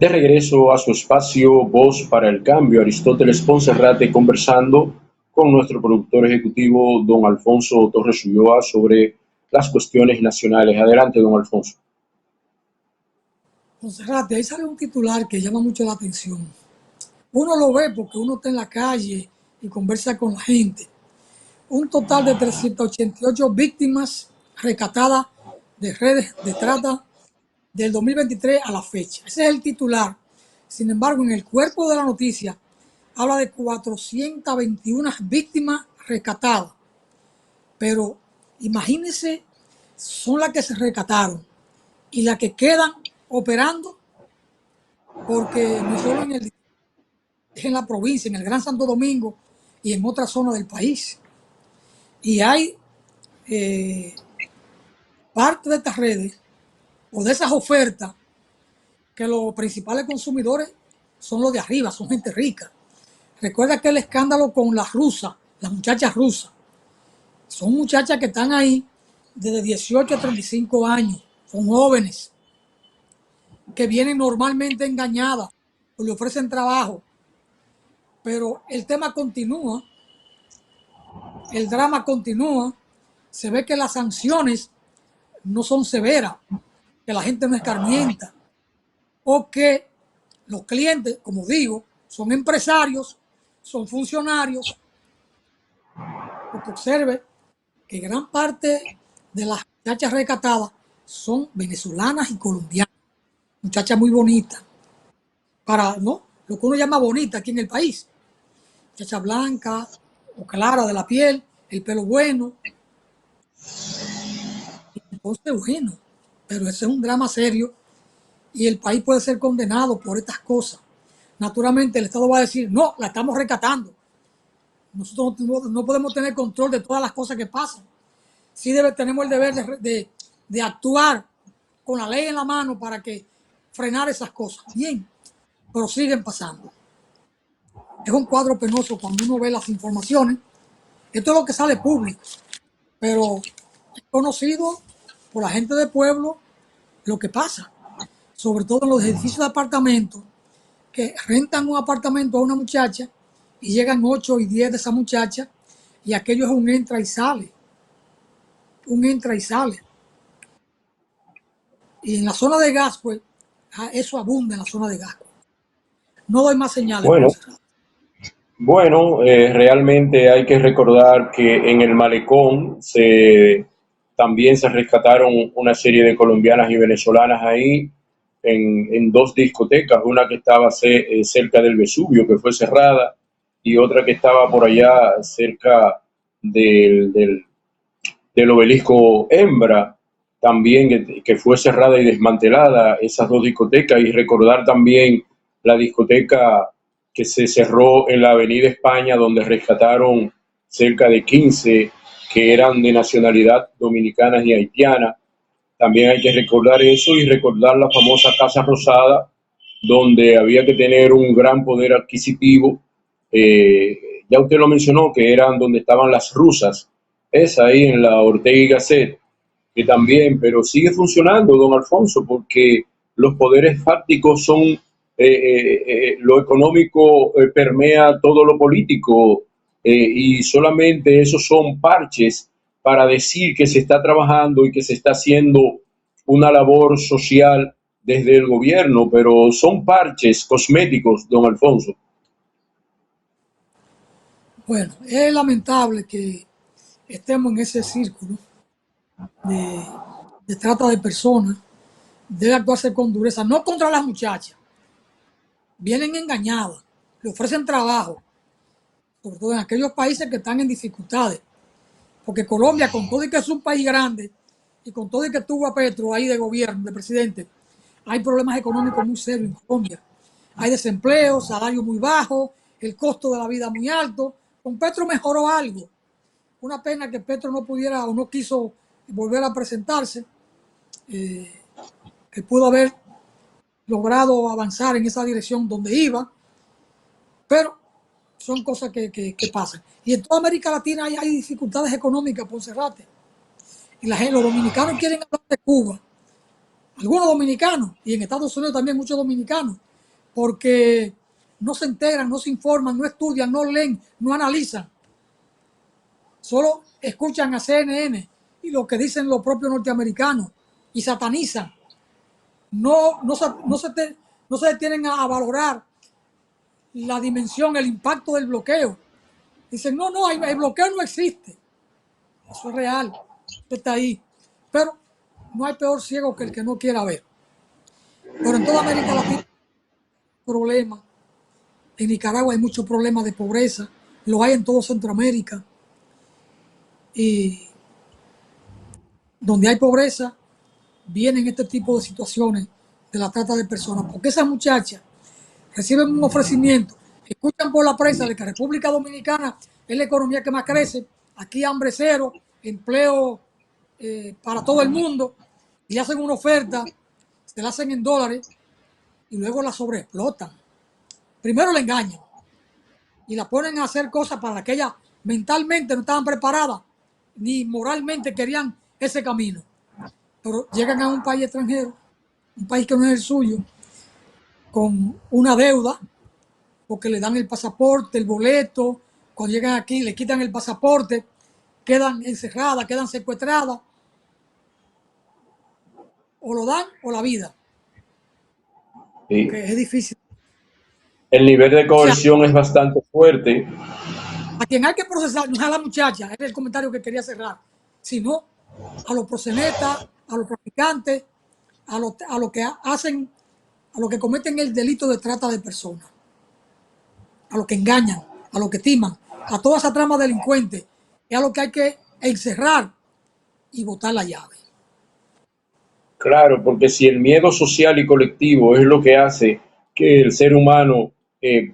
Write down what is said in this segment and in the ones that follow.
De regreso a su espacio Voz para el Cambio, Aristóteles Poncerrate conversando con nuestro productor ejecutivo, don Alfonso Torres Ulloa, sobre las cuestiones nacionales. Adelante, don Alfonso. Monserrate, ahí sale un titular que llama mucho la atención. Uno lo ve porque uno está en la calle y conversa con la gente. Un total de 388 víctimas rescatadas de redes de trata del 2023 a la fecha. Ese es el titular. Sin embargo, en el cuerpo de la noticia habla de 421 víctimas rescatadas. Pero imagínense, son las que se rescataron y las que quedan operando, porque no solo en la provincia, en el Gran Santo Domingo y en otras zonas del país. Y hay parte de estas redes o de esas ofertas que los principales consumidores son los de arriba, son gente rica. Recuerda aquel escándalo con las rusas, las muchachas rusas. Son muchachas que están ahí desde 18 a 35 años, son jóvenes, que vienen normalmente engañadas o le ofrecen trabajo. Pero el tema continúa, el drama continúa, se ve que las sanciones no son severas, que la gente no escarmienta, o que los clientes, como digo, son empresarios, son funcionarios, porque observe que gran parte de las muchachas rescatadas son venezolanas y colombianas, muchachas muy bonitas, para ¿no? Lo que uno llama bonita aquí en el país, muchacha blanca o clara de la piel, el pelo bueno. Entonces, bueno, pero ese es un drama serio y el país puede ser condenado por estas cosas. Naturalmente, el Estado va a decir, no, la estamos rescatando. Nosotros no podemos tener control de todas las cosas que pasan. Sí tenemos el deber de actuar con la ley en la mano para que frenar esas cosas. Bien, pero siguen pasando. Es un cuadro penoso cuando uno ve las informaciones. Esto es lo que sale público, pero es conocido por la gente del pueblo lo que pasa, sobre todo en los edificios de apartamentos, que rentan un apartamento a una muchacha y llegan 8 y 10 de esa muchacha y aquello es un entra y sale, un entra y sale. Y en la zona de gas, pues, eso abunda en la zona de gas. No doy más señales, Bueno, Monserrat. realmente hay que recordar que en el malecón también se rescataron una serie de colombianas y venezolanas ahí en dos discotecas, una que estaba cerca del Vesubio, que fue cerrada, y otra que estaba por allá cerca del obelisco Hembra, también que fue cerrada y desmantelada, esas dos discotecas, y recordar también la discoteca que se cerró en la Avenida España, donde rescataron cerca de 15 que eran de nacionalidad dominicana y haitiana. También hay que recordar eso y recordar la famosa Casa Rosada, donde había que tener un gran poder adquisitivo. Ya usted lo mencionó, que eran donde estaban las rusas, es ahí en la Ortega y Gasset, que también, pero sigue funcionando, don Alfonso, porque los poderes fácticos son, lo económico permea todo lo político, y solamente esos son parches para decir que se está trabajando y que se está haciendo una labor social desde el gobierno, pero son parches cosméticos, don Alfonso. Bueno, es lamentable que estemos en ese círculo de, de trata de personas. Debe actuarse con dureza, no contra las muchachas. Vienen engañadas, le ofrecen trabajo, sobre todo en aquellos países que están en dificultades. Porque Colombia, con todo y que es un país grande, y con todo y que tuvo a Petro ahí de gobierno, de presidente, hay problemas económicos muy serios en Colombia. Hay desempleo, salario muy bajo, el costo de la vida muy alto. Con Petro mejoró algo. Una pena que Petro no pudiera o no quiso volver a presentarse, que pudo haber logrado avanzar en esa dirección donde iba, pero son cosas que pasan. Y en toda América Latina hay dificultades económicas, Poncerrate. Y los dominicanos quieren hablar de Cuba. Algunos dominicanos, y en Estados Unidos también muchos dominicanos, porque no se enteran, no se informan, no estudian, no leen, no analizan. Solo escuchan a CNN y lo que dicen los propios norteamericanos y satanizan. No se detienen a valorar la dimensión, el impacto del bloqueo. Dicen, no, el bloqueo no existe. Eso es real, está ahí. Pero no hay peor ciego que el que no quiera ver. Pero en toda América Latina hay problemas. En Nicaragua hay muchos problemas de pobreza. Lo hay en todo Centroamérica. Y donde hay pobreza, vienen este tipo de situaciones de la trata de personas. Porque esas muchachas reciben un ofrecimiento, escuchan por la prensa de que República Dominicana es la economía que más crece, aquí hambre cero, empleo para todo el mundo, y le hacen una oferta, se la hacen en dólares y luego la sobreexplotan. Primero la engañan y la ponen a hacer cosas para las que ellas mentalmente no estaban preparadas ni moralmente querían ese camino. Pero llegan a un país extranjero, un país que no es el suyo, con una deuda, porque le dan el pasaporte, el boleto, cuando llegan aquí le quitan el pasaporte, quedan encerradas, quedan secuestradas, o lo dan o la vida, Sí. que es difícil. El nivel de O sea, coerción es bastante fuerte. a quien hay que procesar no es a la muchacha, es el comentario que quería cerrar, sino a los proxenetas, a los traficantes, a los que hacen, a los que cometen el delito de trata de personas, a los que engañan, a los que timan, a toda esa trama delincuente, es a los que hay que encerrar y botar la llave. Claro, porque si el miedo social y colectivo es lo que hace que el ser humano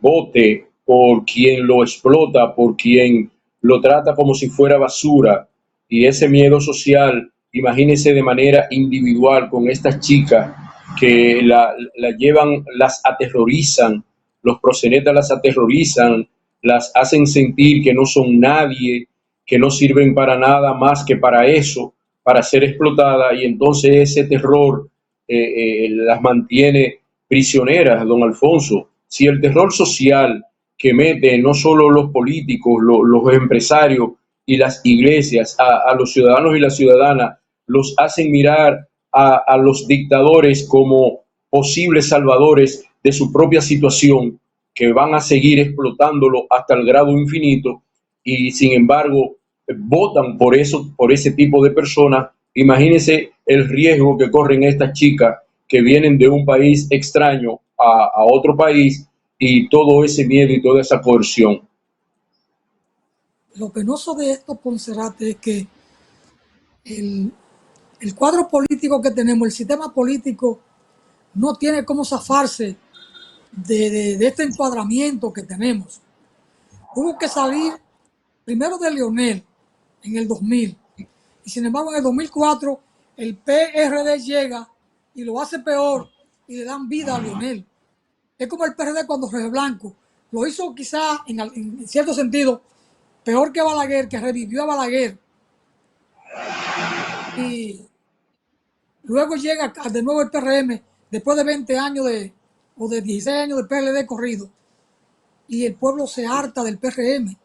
vote por quien lo explota, por quien lo trata como si fuera basura, y ese miedo social, imagínese de manera individual con estas chicas que la llevan, las aterrorizan, los proxenetas las aterrorizan, las hacen sentir que no son nadie, que no sirven para nada más que para eso, para ser explotada, y entonces ese terror las mantiene prisioneras, don Alfonso. Si el terror social que mete no solo los políticos, los empresarios y las iglesias a los ciudadanos y las ciudadanas, los hacen mirar a los dictadores como posibles salvadores de su propia situación, que van a seguir explotándolo hasta el grado infinito, y sin embargo votan por eso, por ese tipo de personas. Imagínense el riesgo que corren estas chicas que vienen de un país extraño a otro país, y todo ese miedo y toda esa coerción. Lo penoso de esto, Poncerate, es que el, el cuadro político que tenemos, el sistema político, no tiene cómo zafarse de este encuadramiento que tenemos. Hubo que salir primero de Leonel en el 2000, y sin embargo en el 2004 el PRD llega y lo hace peor y le dan vida a Leonel. Es como el PRD cuando Jorge Blanco lo hizo quizá en cierto sentido peor que Balaguer, que revivió a Balaguer, y luego llega de nuevo el PRM después de 20 años o de 16 años de PLD corrido, y el pueblo se harta del PRM.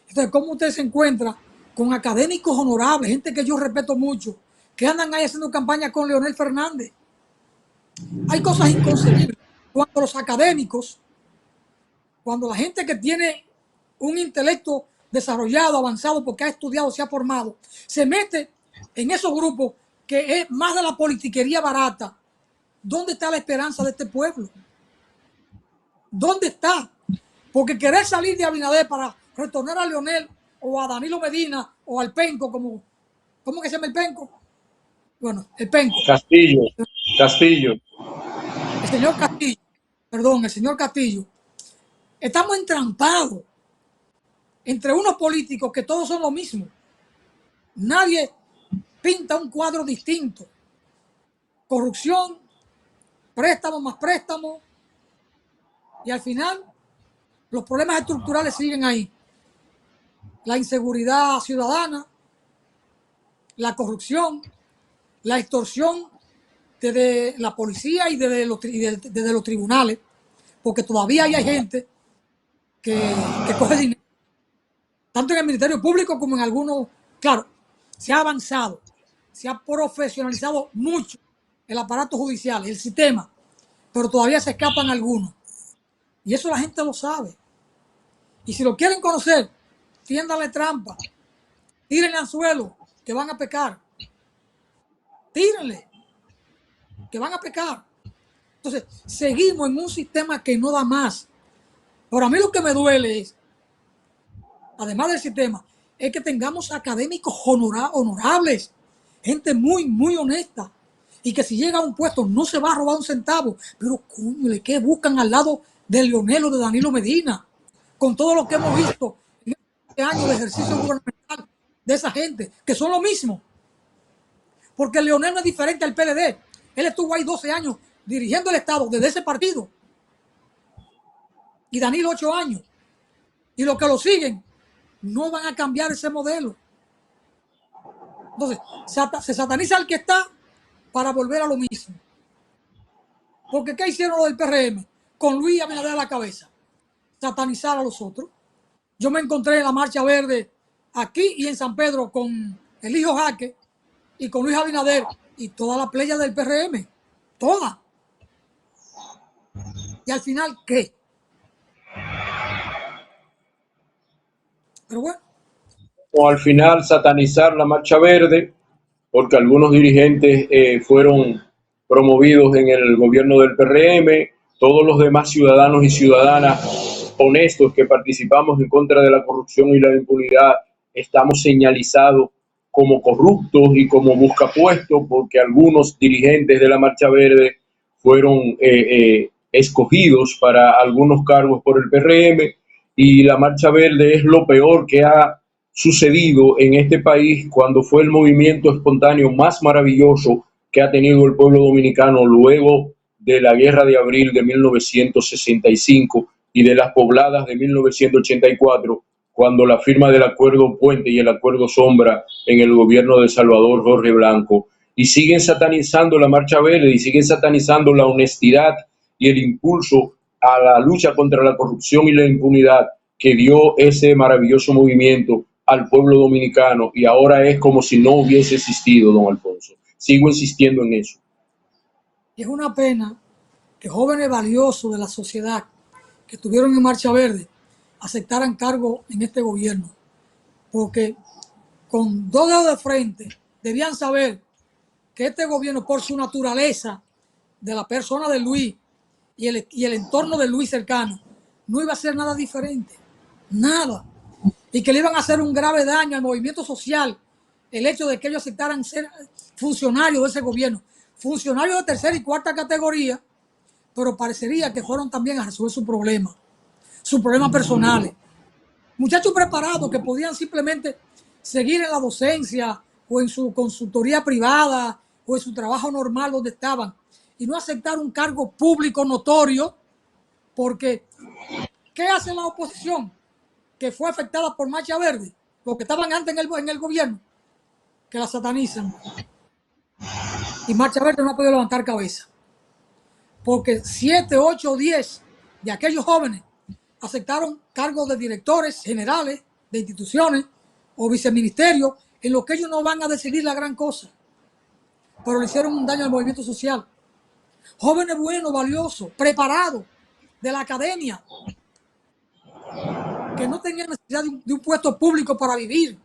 Entonces, ¿cómo usted se encuentra con académicos honorables, gente que yo respeto mucho, que andan ahí haciendo campaña con Leonel Fernández? Hay cosas inconcebibles. Cuando los académicos, cuando la gente que tiene un intelecto desarrollado, avanzado, porque ha estudiado, se ha formado, se mete en esos grupos que es más de la politiquería barata, ¿dónde está la esperanza de este pueblo? ¿Dónde está? Porque querer salir de Abinader para retornar a Leonel o a Danilo Medina o al Penco, ¿cómo que se llama el Penco? Bueno, el Penco. Castillo, Castillo. El señor Castillo, perdón, el señor Castillo. Estamos entrampados entre unos políticos que todos son lo mismo. Nadie pinta un cuadro distinto. Corrupción, préstamo más préstamo, y al final los problemas estructurales siguen ahí. La inseguridad ciudadana, la corrupción, la extorsión desde la policía y desde los tribunales, porque todavía hay gente que coge dinero, tanto en el Ministerio Público como en algunos. Claro, se ha avanzado, se ha profesionalizado mucho el aparato judicial, el sistema, pero todavía se escapan algunos. Y eso la gente lo sabe. Y si lo quieren conocer, tiéndale trampa, tírenle anzuelo, que van a pecar. Tírenle, que van a pecar. Entonces, seguimos en un sistema que no da más. Pero a mí lo que me duele es, además del sistema, es que tengamos académicos honorables, gente muy, muy honesta, y que si llega a un puesto no se va a robar un centavo. Pero, coño, ¿qué buscan al lado de Leonel o de Danilo Medina? Con todo lo que hemos visto en este año de ejercicio gubernamental de esa gente, que son lo mismo. Porque Leonel no es diferente al PLD. Él estuvo ahí 12 años dirigiendo el Estado desde ese partido. Y Danilo 8 años. Y los que lo siguen no van a cambiar ese modelo. Entonces, se sataniza al que está para volver a lo mismo. Porque ¿qué hicieron los del PRM? Con Luis Abinader a la cabeza. Satanizar a los otros. Yo me encontré en la Marcha Verde aquí y en San Pedro con el hijo Jaque y con Luis Abinader y toda la playa del PRM. Toda. Y al final, ¿qué? Pero bueno. O al final satanizar la Marcha Verde, porque algunos dirigentes fueron promovidos en el gobierno del PRM, todos los demás ciudadanos y ciudadanas honestos que participamos en contra de la corrupción y la impunidad estamos señalizados como corruptos y como buscapuestos, porque algunos dirigentes de la Marcha Verde fueron escogidos para algunos cargos por el PRM, y la Marcha Verde es lo peor que ha sucedido en este país, cuando fue el movimiento espontáneo más maravilloso que ha tenido el pueblo dominicano luego de la Guerra de Abril de 1965 y de las pobladas de 1984, cuando la firma del Acuerdo Puente y el Acuerdo Sombra en el gobierno de Salvador Jorge Blanco. Y siguen satanizando la Marcha Verde y siguen satanizando la honestidad y el impulso a la lucha contra la corrupción y la impunidad que dio ese maravilloso movimiento al pueblo dominicano, y ahora es como si no hubiese existido, don Alfonso. Sigo insistiendo en eso. Y es una pena que jóvenes valiosos de la sociedad que estuvieron en Marcha Verde aceptaran cargo en este gobierno, porque con 2 dedos de frente debían saber que este gobierno, por su naturaleza de la persona de Luis y el entorno de Luis cercano, no iba a ser nada diferente, nada, y que le iban a hacer un grave daño al movimiento social el hecho de que ellos aceptaran ser funcionarios de ese gobierno, funcionarios de tercera y cuarta categoría, pero parecería que fueron también a resolver sus problemas personales. Muchachos preparados que podían simplemente seguir en la docencia o en su consultoría privada o en su trabajo normal donde estaban, y no aceptar un cargo público notorio, porque ¿qué hace la oposición que fue afectada por Marcha Verde? Los que estaban antes en el gobierno, que la satanizan. Y Marcha Verde no ha podido levantar cabeza, porque 7, 8, 10 de aquellos jóvenes aceptaron cargos de directores generales de instituciones o viceministerios en los que ellos no van a decidir la gran cosa, pero le hicieron un daño al movimiento social. Jóvenes buenos, valiosos, preparados, de la academia, que no tenían necesidad de un puesto público para vivir,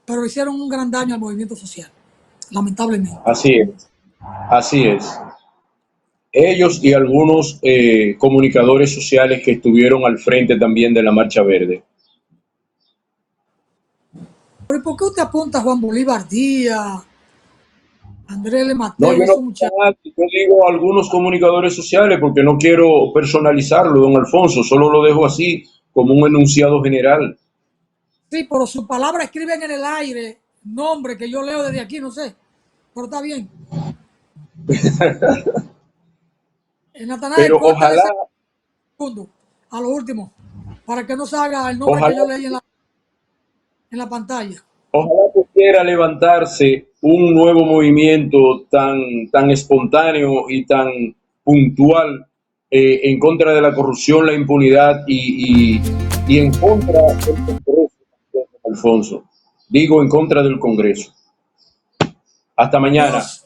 pero le hicieron un gran daño al movimiento social, lamentablemente. Así es, así es. Ellos y algunos comunicadores sociales que estuvieron al frente también de la Marcha Verde. ¿Pero por qué usted apunta a Juan Bolívar Díaz, Andrés L. No, Mateo y yo esos no, muchachos? yo digo algunos comunicadores sociales porque no quiero personalizarlo, don Alfonso, solo lo dejo así como un enunciado general. Sí, pero sus palabras escriben en el aire nombre que yo leo desde aquí, no sé, pero está bien. Natanael, Pero córtale ojalá, ese segundo a lo último, para que no salga el nombre que ojalá, yo leí en la pantalla. ojalá pudiera levantarse un nuevo movimiento tan espontáneo y tan puntual en contra de la corrupción, la impunidad y en contra del Congreso, Alfonso. Digo, en contra del Congreso. Hasta mañana. Dios.